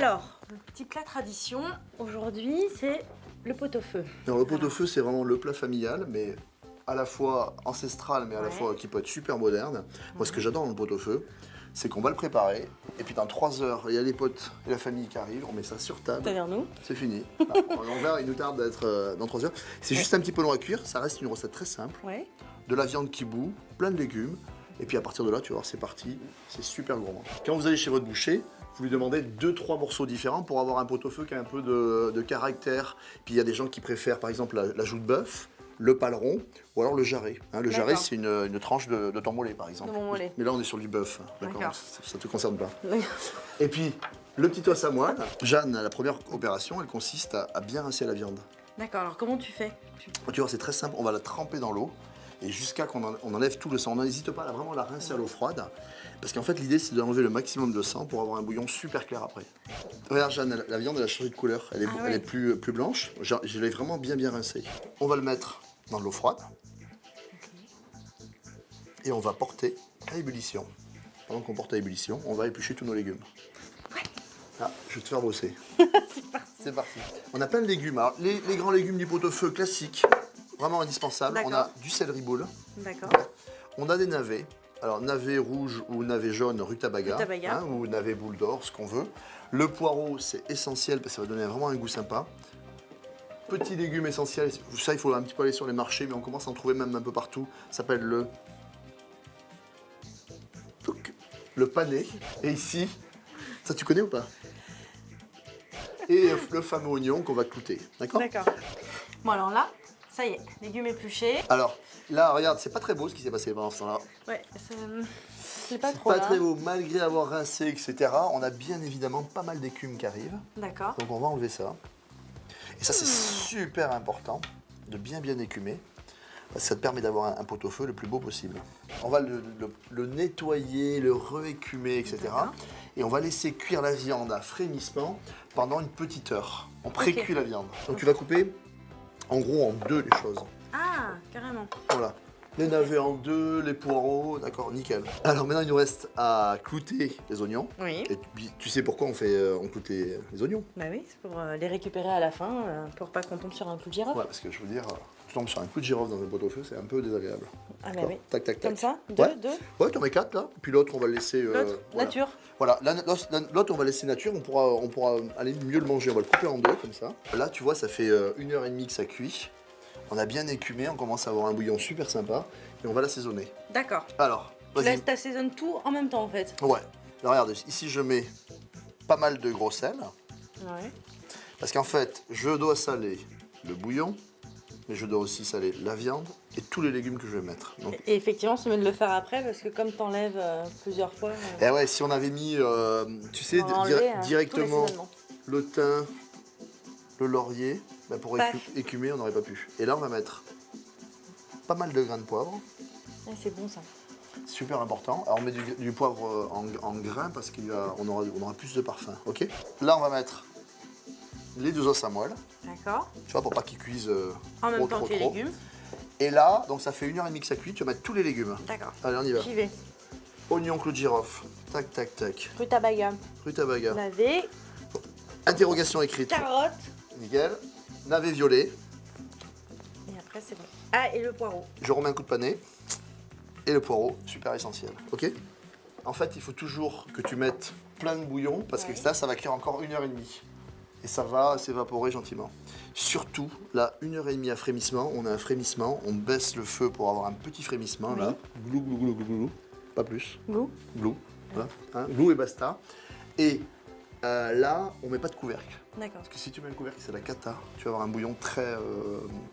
Alors, le petit plat tradition, aujourd'hui, c'est le pot-au-feu. Alors le pot-au-feu, c'est vraiment le plat familial, mais à la fois ancestral, mais à la fois qui peut être super moderne. Moi, ce que j'adore dans le pot-au-feu, c'est qu'on va le préparer, et puis dans 3 heures, il y a les potes et la famille qui arrivent, on met ça sur table. C'est-à-dire nous. C'est fini. L'envers, il nous tarde d'être dans 3 heures. C'est juste un petit peu long à cuire, ça reste une recette très simple. Ouais. De la viande qui bout, plein de légumes, et puis à partir de là, tu vas voir, c'est parti, c'est super gourmand. Quand vous allez chez votre boucher, vous lui demandez 2-3 morceaux différents pour avoir un pot-au-feu qui a un peu de caractère. Puis il y a des gens qui préfèrent par exemple la joue de bœuf, le paleron ou alors le jarret. Le jarret, c'est une tranche de ton mollet par exemple. De mon mollet. Mais là, on est sur du bœuf, D'accord. ça ne te concerne pas. Et puis, le petit os à moelle. Jeanne, la première opération, elle consiste à bien rincer la viande. D'accord, alors comment tu fais? Tu vois, c'est très simple, on va la tremper dans l'eau. Et jusqu'à qu'on enlève tout le sang. On n'hésite pas à vraiment la rincer à l'eau froide. Parce qu'en fait, l'idée, c'est d'enlever le maximum de sang pour avoir un bouillon super clair après. Regarde, Jeanne, la viande, elle a changé de couleur. Elle est plus blanche. Je l'ai vraiment bien rincée. On va le mettre dans de l'eau froide. Et on va porter à ébullition. Pendant qu'on porte à ébullition, on va éplucher tous nos légumes. Ah, je vais te faire bosser. C'est parti. On a plein de légumes. Alors, les grands légumes du pot-au-feu classiques. Vraiment indispensable. On a du céleri boule. D'accord. On a des navets. Alors, navet rouge ou navet jaune, rutabaga. Ou navet boule d'or, ce qu'on veut. Le poireau, c'est essentiel parce que ça va donner vraiment un goût sympa. Petit légume essentiel. Ça, il faut un petit peu aller sur les marchés, mais on commence à en trouver même un peu partout. Ça s'appelle le pané. Et ici, ça tu connais ou pas? Et le fameux oignon qu'on va clouter. D'accord? D'accord. Bon, alors là, ça y est, légumes épluchés. Alors, là, regarde, c'est pas très beau ce qui s'est passé pendant ce temps-là. Ouais, c'est pas trop. Pas très beau, malgré avoir rincé, etc. On a bien évidemment pas mal d'écume qui arrive. D'accord. Donc on va enlever ça. Et ça, c'est super important de bien écumer. Parce que ça te permet d'avoir un pot-au-feu le plus beau possible. On va le nettoyer, le réécumer, etc. Et on va laisser cuire la viande à frémissement pendant une petite heure. On pré-cuit la viande. Donc tu vas couper en gros en deux les choses. Ah, carrément. Voilà. Les navets en deux, les poireaux, d'accord, nickel. Alors maintenant, il nous reste à clouter les oignons. Oui. Et tu sais pourquoi on cloute les oignons? Bah oui, c'est pour les récupérer à la fin, pour pas qu'on tombe sur un clou de girofle. Ouais, parce que je veux dire, tu tombes sur un clou de girofle dans un pot-au-feu, c'est un peu désagréable. Ah bah oui. Tac, tac, tac. Comme ça? Deux? Ouais, tu en mets 4 là. Puis l'autre, on va le laisser... L'autre, voilà. nature. Voilà, l'autre, on va laisser nature, on pourra aller mieux le manger. On va le couper en deux, comme ça. Là, tu vois, ça fait 1h30 que ça cuit. On a bien écumé, on commence à avoir un bouillon super sympa. Et on va l'assaisonner. D'accord. Alors, Tu vas-y. t'assaisonnes tout en même temps en fait. Ouais. Alors, regarde, ici, je mets pas mal de gros sel. Ouais. Parce qu'en fait, je dois saler le bouillon, mais je dois aussi saler la viande et tous les légumes que je vais mettre. Donc, Et effectivement, c'est mieux de le faire après parce que comme t'enlèves plusieurs fois. et ouais, si on avait mis, tu sais, On va enlever, directement tous les assaisonnements. le thym, le laurier, ben pour Paf. écumer, on n'aurait pas pu. Et là, on va mettre pas mal de grains de poivre. Ah, c'est bon ça. Super important. Alors on met du poivre en grains parce qu'on aura plus de parfum. Ok. Là, on va mettre les 2 os à moelle. D'accord. Tu vois, pour pas qu'ils cuisent En même temps trop. que les légumes. Et là, donc ça fait 1h30 que ça cuit, tu vas mettre tous les légumes. D'accord. Allez, on y va. J'y vais. Oignon, clou de girofle. Tac, tac, tac. Rutabaga. Rutabaga. Navet. Interrogation écrite. Carotte. Nickel. Navet violet. Et après, c'est bon. Ah, et le poireau. Je remets un coup de pané. Et le poireau, super essentiel. Ok. En fait, il faut toujours que tu mettes plein de bouillon parce que ça va cuire encore 1h30. Et ça va s'évaporer gentiment. Surtout, là, 1h30 à frémissement, on a un frémissement, on baisse le feu pour avoir un petit frémissement, là. Glou, glou, glou, glou, glou. Pas plus. Goût. Glou. Voilà. Hein, glou et basta. Et là, on met pas de couvercle. D'accord. Parce que si tu mets un couvercle, c'est la cata. Tu vas avoir un bouillon très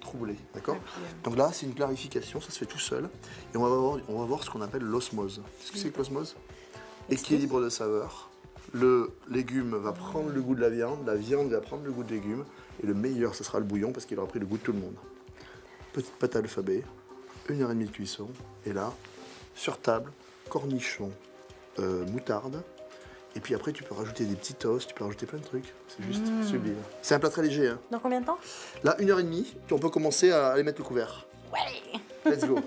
troublé. D'accord. Et puis, Donc là, c'est une clarification, ça se fait tout seul. Et on va voir ce qu'on appelle l'osmose. Qu'est-ce que c'est que l'osmose? Équilibre de saveur. Le légume va prendre le goût de la viande va prendre le goût de légumes, et le meilleur, ce sera le bouillon parce qu'il aura pris le goût de tout le monde. Petite pâte à alphabet, 1h30 de cuisson, et là, sur table, cornichons, moutarde, et puis après tu peux rajouter des petits toasts, tu peux rajouter plein de trucs, c'est juste sublime. C'est un plat très léger. Hein. Dans combien de temps? Là, 1h30, on peut commencer à aller mettre le couvert. Ouais. Let's go.